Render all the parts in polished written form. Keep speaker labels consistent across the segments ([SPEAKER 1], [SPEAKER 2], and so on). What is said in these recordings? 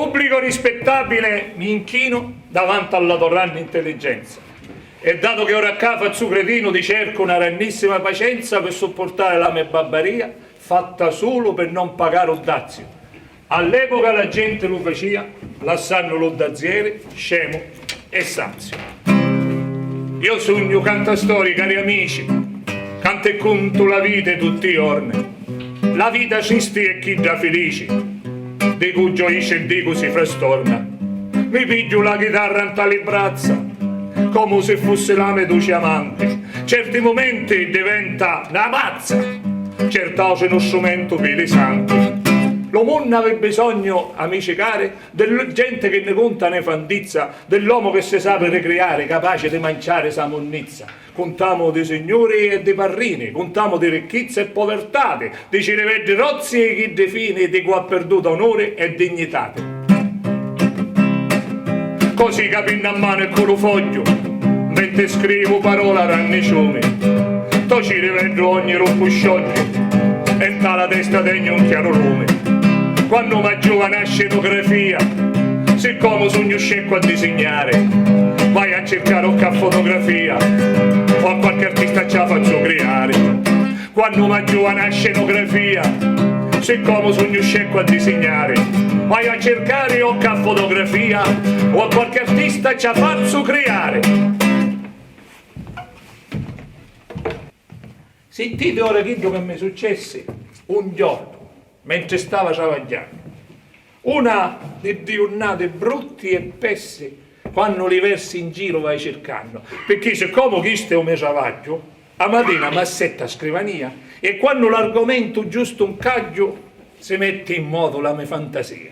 [SPEAKER 1] pubblico rispettabile mi inchino davanti alla tua grande intelligenza. E dato che ora qua faccio cretino, ti cerco una grandissima pazienza per sopportare la mia barbaria, fatta solo per non pagare un dazio. All'epoca la gente lo faceva, lasciando lo daziere, scemo e sazio. Io sogno cantastorie, cari amici, canto e conto la vita tutti i giorni. La vita ci sti e chi da felici, di cui gioisce e di cui si frastorna. Mi piglio la chitarra in tale braccia, come se fosse la mia dolce amante. Certi momenti diventa una pazza, certo uno strumento per le santi. Lo mondo aveva bisogno, amici cari, della gente che ne conta ne fandizza, dell'uomo che si sa ricreare, capace di mangiare sa monnizza. Contiamo di signori e di parrini, contiamo di ricchezza e povertà, di cireveddi rozzi e chi define di qua ha perduto onore e dignità. Così capendo a mano e con lo foglio, mentre scrivo parola rannicione, to ci rivedo ogni rompo scioglio e dalla testa tegno un chiaro lume. Quando mi giovane a scenografia, siccome sogno scecco a disegnare, vai a cercare qualche fotografia o a qualche artista ce la faccio creare. Quando mi giovane a scenografia, siccome sogno scecco a disegnare, vai a cercare qualche fotografia o a qualche artista ce la faccio creare. Sentite ora quello che mi successe un giorno mentre stava travagliando. Una di giornate brutti e pesse quando li versi in giro vai cercando, perché siccome questo è un mio travaglio, a mattina mi assetta a scrivania e quando l'argomento giusto un caggio si mette in moto la mia fantasia.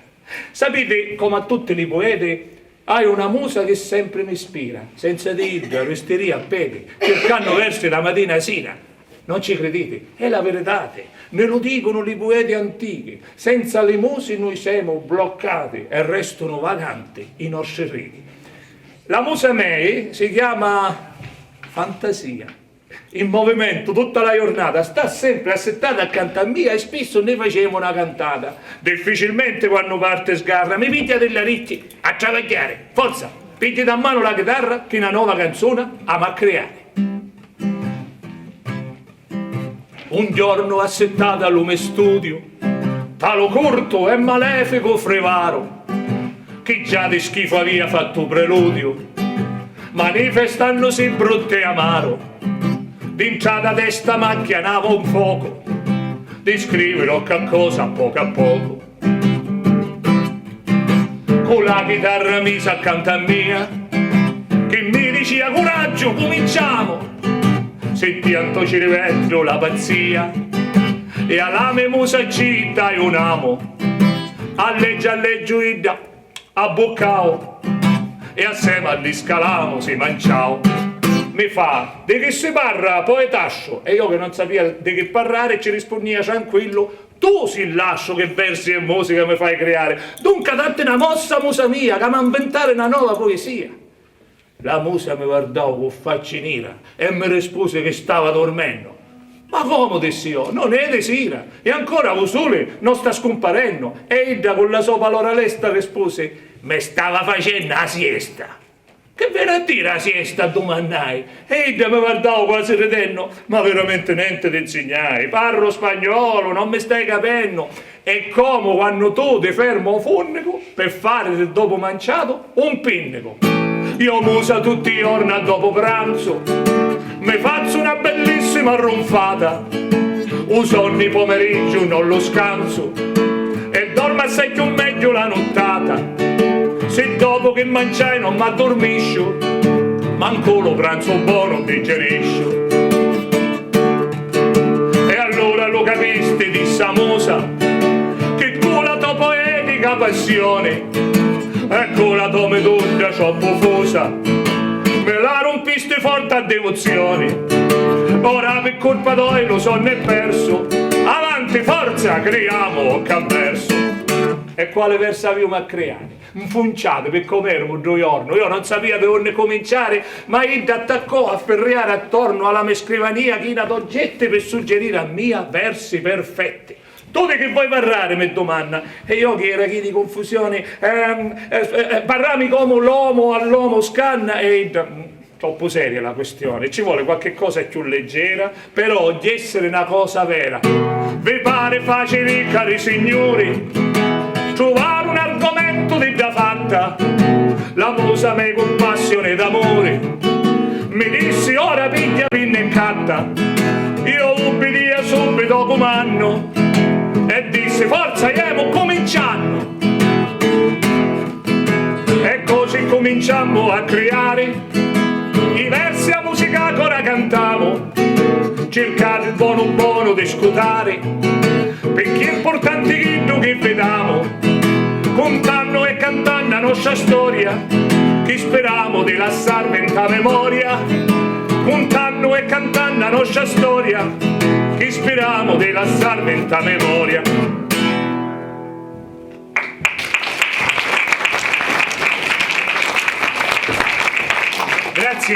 [SPEAKER 1] Sapete, come a tutti i poeti, hai una musa che sempre mi ispira, senza dirla, resteria a piedi, cercando versi da mattina a sera. Non ci credete? È la verità. Ne lo dicono i poeti antichi. Senza le muse noi siamo bloccati e restano vaganti i nostri riti. La musa mia si chiama fantasia. In movimento tutta la giornata, sta sempre assettata accanto a me e spesso ne facciamo una cantata. Difficilmente quando parte sgarra, mi piglia della ricchi a travagliare. Forza, piglia da mano la chitarra che una nuova canzone ama a creare. Un giorno assettata al lume studio, talo corto e malefico frevaro, che già di schifo aveva fatto preludio, manifestandosi brutto e amaro. D'entrata testa macchianava un fuoco, di scrivere qualcosa a poco. Con la chitarra misa accanto a mia, che mi diceva coraggio, cominciamo. Sentiamo ci rivedo la pazzia e alla mia musa ci dai un amo. Alleggio idda a boccao e assieme all'iscalamo si mangiao. Mi fa, di che si parla poetascio? E io che non sapeva di che parlare ci rispondeva tranquillo, tu si lascio che versi e musica mi fai creare. Dunque date una mossa musa mia che mi inventare una nuova poesia. La musa mi guardò con faccia nera e mi rispose che stava dormendo. Ma come dissi io? Non è di sera e ancora lo sole non sta scomparendo. E Ida con la sua palora lesta rispose, mi stava facendo la siesta. Che viene a dire la siesta, domandai. E Ida mi guardò quasi ridendo, ma veramente niente ti insegnai. Parlo spagnolo, non mi stai capendo. È come quando tu ti fermo un fornico per fare del dopo manciato un pinnico. Io musa tutti i giorni a dopo pranzo, mi faccio una bellissima ronfata, uso ogni pomeriggio non lo scanso e dormo assai più meglio la nottata. Se dopo che mangiai non m'addormiscio, manco lo pranzo buono digeriscio. E allora lo capisti, disse la musa, che con la tua poetica passione ecco la tua medulla troppo fusa, me la rompiste forte a devozione. Ora per colpa tua lo so ne perso, avanti forza creiamo che verso. E quale verso avevo a creare? Infunciato per come ero un giorno, io non sapevo dove cominciare, ma Ida attaccò a ferriare attorno alla mia scrivania china d'oggetti per suggerire a mia versi perfetti. Tu di che vuoi parlare, mi domanda? E io che era chi di confusione, parlami come l'uomo all'uomo scanna, e troppo seria la questione, ci vuole qualche cosa più leggera, però di essere una cosa vera. Vi pare facile, cari signori, trovare un argomento di da fatta? La musa me con passione d'amore mi dissi ora piglia pinna e catta. Io ubbidia subito comando e dissi forza iamo cominciando. E così cominciamo a creare i versi a musica che ora cantiamo, cercare il buono di scutare, perché è importante che vediamo, contando e cantando la nostra storia, che speriamo di lasciarvi in ta memoria, contando e cantando la nostra storia, che speriamo di lasciarvi in ta memoria. Grazie.